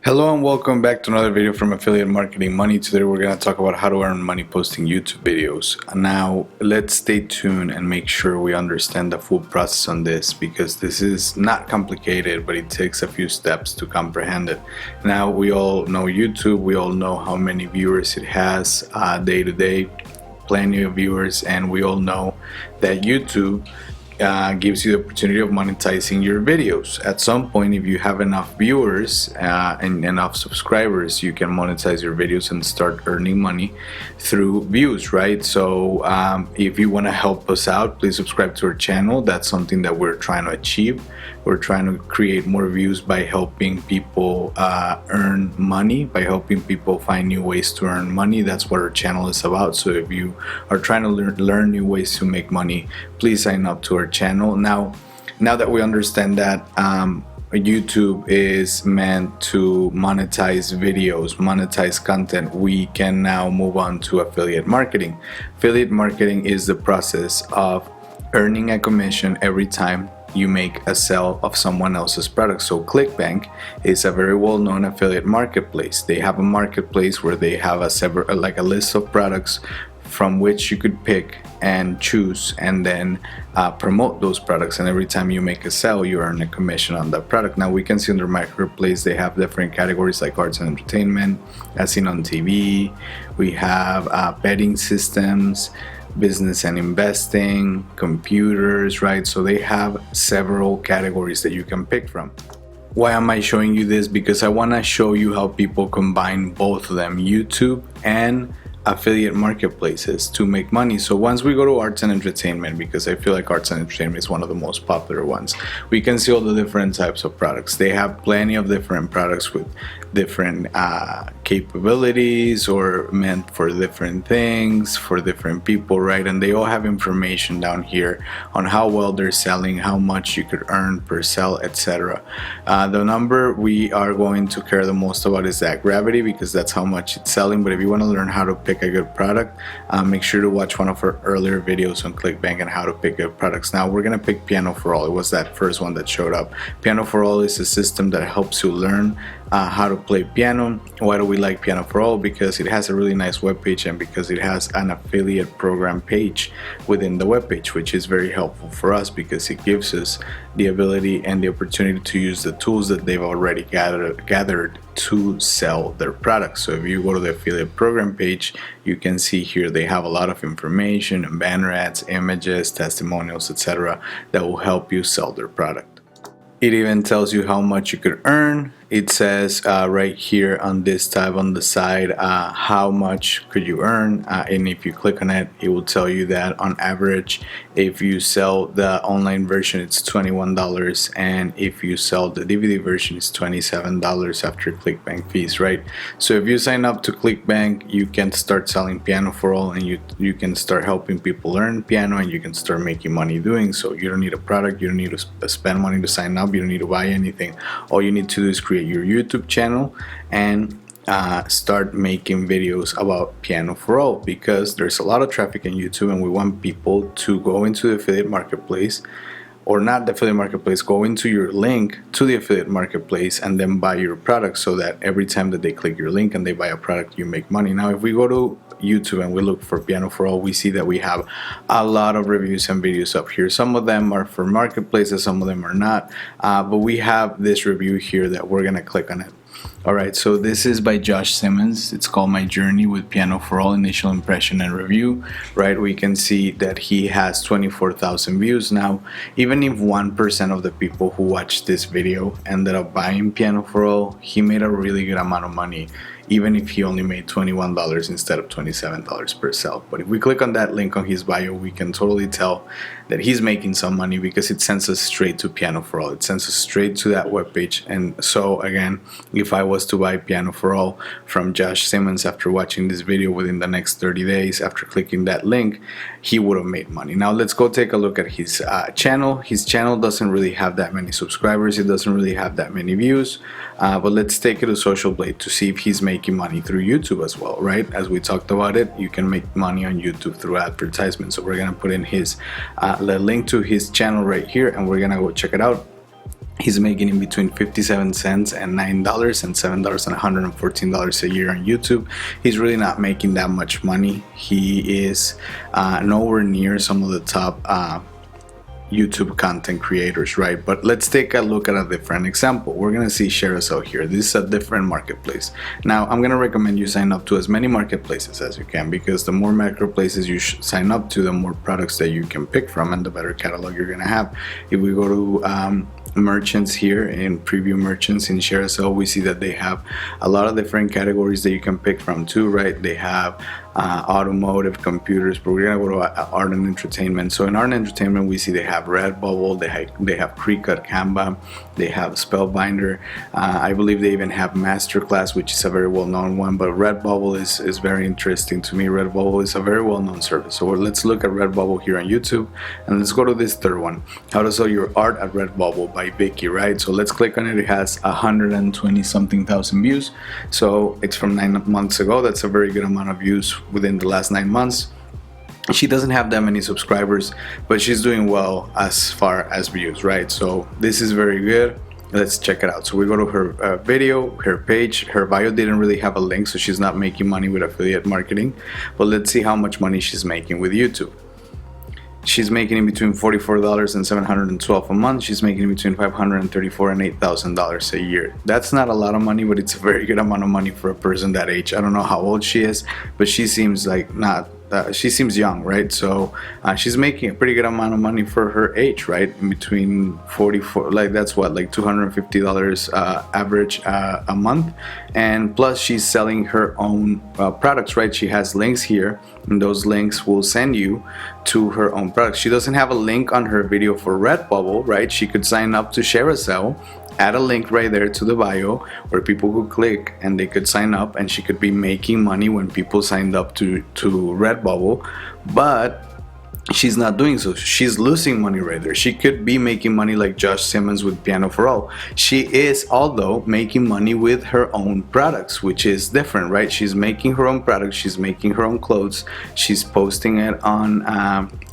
Hello and welcome back to another video from Affiliate Marketing Money. Today we're going to talk about how to earn money posting YouTube videos. Now let's stay tuned and make sure we understand the full process on this, because this is not complicated, but it takes a few steps to comprehend it. Now we all know YouTube, we all know how many viewers it has day to day, plenty of viewers, and we all know that YouTube gives you the opportunity of monetizing your videos. At some point, if you have enough viewers and enough subscribers, you can monetize your videos and start earning money through views, right? So if you want to help us out, please subscribe to our channel. That's something that we're trying to achieve. We're trying to create more views by helping people earn money, by helping people find new ways to earn money. That's what our channel is about. So if you are trying to learn new ways to make money, please sign up to our channel. Now that we understand that YouTube is meant to monetize videos, monetize content, we can now move on to affiliate marketing. Affiliate marketing is the process of earning a commission every time you make a sale of someone else's product. So ClickBank is a very well-known affiliate marketplace. They have a marketplace where they have a list of products from which you could pick and choose and then promote those products, and every time you make a sale you earn a commission on that product. Now we can see in their marketplace they have different categories like arts and entertainment, as seen on TV. We have betting systems, business and investing, computers, right? So they have several categories that you can pick from. Why am I showing you this? Because I want to show you how people combine both of them, YouTube and affiliate marketplaces, to make money. So once we go to arts and entertainment, because I feel like arts and entertainment is one of the most popular ones, we can see all the different types of products. They have plenty of different products with different capabilities or meant for different things for different people, right? And they all have information down here on how well they're selling, how much you could earn per sale, etc. The number we are going to care the most about is that gravity, because that's how much it's selling. But if you want to learn how to pick a good product, make sure to watch one of our earlier videos on ClickBank and how to pick good products. Now we're gonna pick Piano for All. It was that first one that showed up. Piano for All is a system that helps you learn how to play piano. Why do we like Piano for All? Because it has a really nice webpage, and because it has an affiliate program page within the webpage, which is very helpful for us because it gives us the ability and the opportunity to use the tools that they've already gathered to sell their products. So if you go to the affiliate program page, you can see here they have a lot of information and banner ads, images, testimonials, etc. that will help you sell their product. It even tells you how much you could earn. It says right here on this tab on the side how much could you earn, and if you click on it, it will tell you that on average, if you sell the online version, it's $21, and if you sell the DVD version, it's $27 after ClickBank fees, right? So if you sign up to ClickBank, you can start selling Piano for All, and you can start helping people learn piano, and you can start making money doing so. You don't need a product, you don't need to spend money to sign up, you don't need to buy anything. All you need to do is create your YouTube channel and start making videos about Piano for All, because there's a lot of traffic in YouTube and we want people to go into the affiliate marketplace, or not the affiliate marketplace, go into your link to the affiliate marketplace and then buy your product, so that every time that they click your link and they buy a product, you make money. Now if we go to YouTube and we look for Piano for All, we see that we have a lot of reviews and videos up here. Some of them are for marketplaces, some of them are not, but we have this review here that we're gonna click on it. Alright, so this is by Josh Simmons. It's called My Journey with Piano for All, Initial Impression and Review, right? We can see that he has 24,000 views. Now, even if 1% of the people who watched this video ended up buying Piano for All, he made a really good amount of money, even if he only made $21 instead of $27 per sale. But if we click on that link on his bio, we can totally tell that he's making some money, because it sends us straight to Piano for All. It sends us straight to that webpage. And so again, if I was to buy Piano for All from Josh Simmons after watching this video within the next 30 days after clicking that link, he would have made money. Now let's go take a look at his channel. His channel doesn't really have that many subscribers, it doesn't really have that many views, but let's take it to Social Blade to see if he's making money through YouTube as well, right? As we talked about it, you can make money on YouTube through advertisements. So we're gonna put in his the link to his channel right here, and we're gonna go check it out. He's making in between 57 cents and $9 and $7 and $114 a year on YouTube. He's really not making that much money. He is nowhere near some of the top YouTube content creators, right? But let's take a look at a different example. We're gonna see Carousel here. This is a different marketplace. Now, I'm gonna recommend you sign up to as many marketplaces as you can, because the more marketplaces you sign up to, the more products that you can pick from and the better catalog you're gonna have. If we go to merchants here in preview merchants in Carousel, we see that they have a lot of different categories that you can pick from too, right? They have automotive, computers, but we're gonna go to art and entertainment. So in art and entertainment, we see they have Redbubble, they have Cricut, Canva, they have Spellbinder. I believe they even have Masterclass, which is a very well-known one. But Redbubble is very interesting to me. Redbubble is a very well-known service. So let's look at Redbubble here on YouTube, and let's go to this third one: how to sell your art at Redbubble by Vicky, right? So let's click on it. It has 120 something thousand views. So it's from 9 months ago. That's a very good amount of views within the last 9 months. She doesn't have that many subscribers, but she's doing well as far as views, right? So this is very good. Let's check it out. So we go to her video, her page. Her bio didn't really have a link, so she's not making money with affiliate marketing. But let's see how much money she's making with YouTube. She's making in between $44 and $712 a month. She's making in between $534 and $8,000 a year. That's not a lot of money, but it's a very good amount of money for a person that age. I don't know how old she is, but she seems like not. She seems young, right? So she's making a pretty good amount of money for her age, right? In between 44, like that's what, like $250 average a month. And plus she's selling her own products, right? She has links here, and those links will send you to her own products. She doesn't have a link on her video for Redbubble, right? She could sign up to Carousel, add a link right there to the bio where people could click and they could sign up, and she could be making money when people signed up to Redbubble. But she's not doing so. She's losing money right there. She could be making money like Josh Simmons with Piano for All. She is, although, making money with her own products, which is different, right? She's making her own products. She's making her own clothes. She's posting it on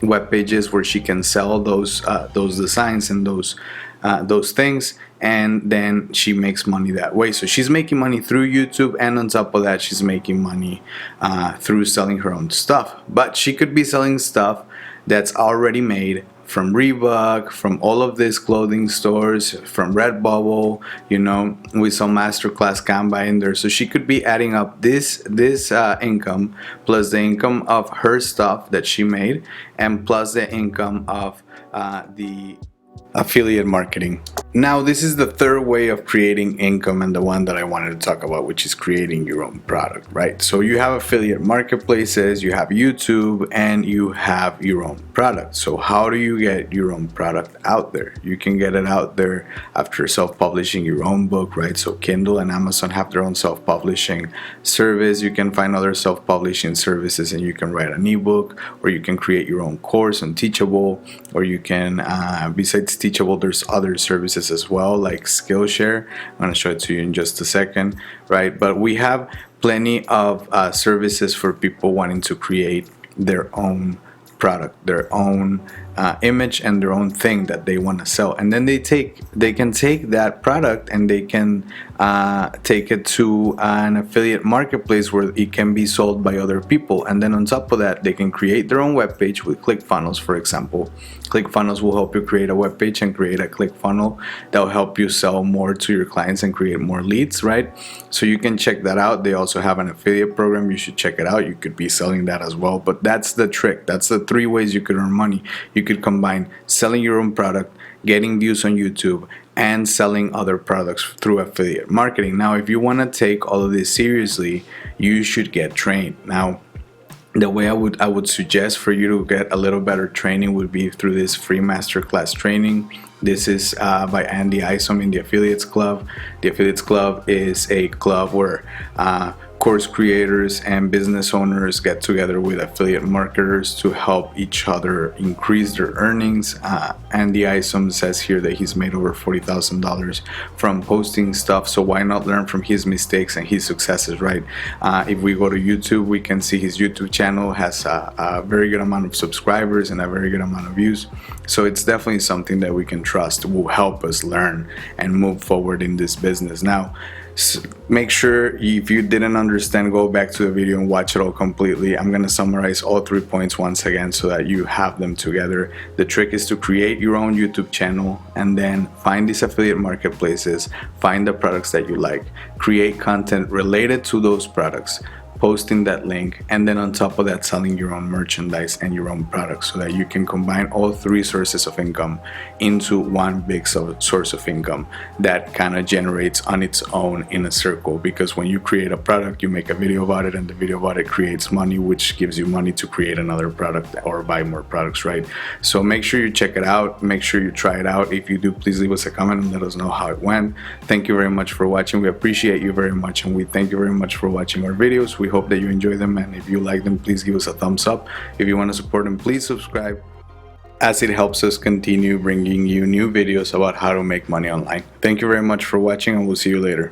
web pages where she can sell those designs and those things, and then she makes money that way. So she's making money through YouTube, and on top of that, she's making money through selling her own stuff. But she could be selling stuff that's already made from Reebok, from all of these clothing stores, from Redbubble. You know, we saw Masterclass, Canva in there. So she could be adding up this income plus the income of her stuff that she made, and plus the income of the affiliate marketing. Now, this is the third way of creating income, and the one that I wanted to talk about, which is creating your own product, right? So you have affiliate marketplaces, you have YouTube, and you have your own product. So how do you get your own product out there? You can get it out there after self-publishing your own book, right? So Kindle and Amazon have their own self-publishing service. You can find other self-publishing services, and you can write an ebook, or you can create your own course on Teachable, or you can, besides Teachable, there's other services as well, like Skillshare. I'm going to show it to you in just a second, right? But we have plenty of services for people wanting to create their own product, their own image, and their own thing that they want to sell. And then they can take that product and they can take it to an affiliate marketplace where it can be sold by other people. And then on top of that, they can create their own web page with ClickFunnels, for example. ClickFunnels will help you create a web page and create a ClickFunnel that will help you sell more to your clients and create more leads, right? So you can check that out. They also have an affiliate program. You should check it out. You could be selling that as well. But that's the trick. That's the 3 ways you could earn money. You could combine selling your own product, getting views on YouTube, and selling other products through affiliate marketing. Now, if you want to take all of this seriously, you should get trained. Now, the way I would suggest for you to get a little better training would be through this free masterclass training. This is by Andy Isom in the Affiliates Club. The Affiliates Club is a club where course creators and business owners get together with affiliate marketers to help each other increase their earnings. Andy Isom says here that he's made over $40,000 from posting stuff, so why not learn from his mistakes and his successes, right? If we go to YouTube, we can see his YouTube channel has a very good amount of subscribers and a very good amount of views, so it's definitely something that we can trust will help us learn and move forward in this business. Now, make sure if you didn't understand, go back to the video and watch it all completely. I'm going to summarize all 3 points once again so that you have them together. The trick is to create your own YouTube channel and then find these affiliate marketplaces, find the products that you like, create content related to those products, posting that link, and then on top of that selling your own merchandise and your own products so that you can combine all 3 sources of income into one big source of income that kind of generates on its own in a circle. Because when you create a product, you make a video about it, and the video about it creates money, which gives you money to create another product or buy more products, right? So make sure you check it out, make sure you try it out. If you do, please leave us a comment and let us know how it went. Thank you very much for watching. We appreciate you very much, and we thank you very much for watching our videos. We hope that you enjoy them, and if you like them, please give us a thumbs up. If you want to support them, please subscribe, as it helps us continue bringing you new videos about how to make money online. Thank you very much for watching, and we'll see you later.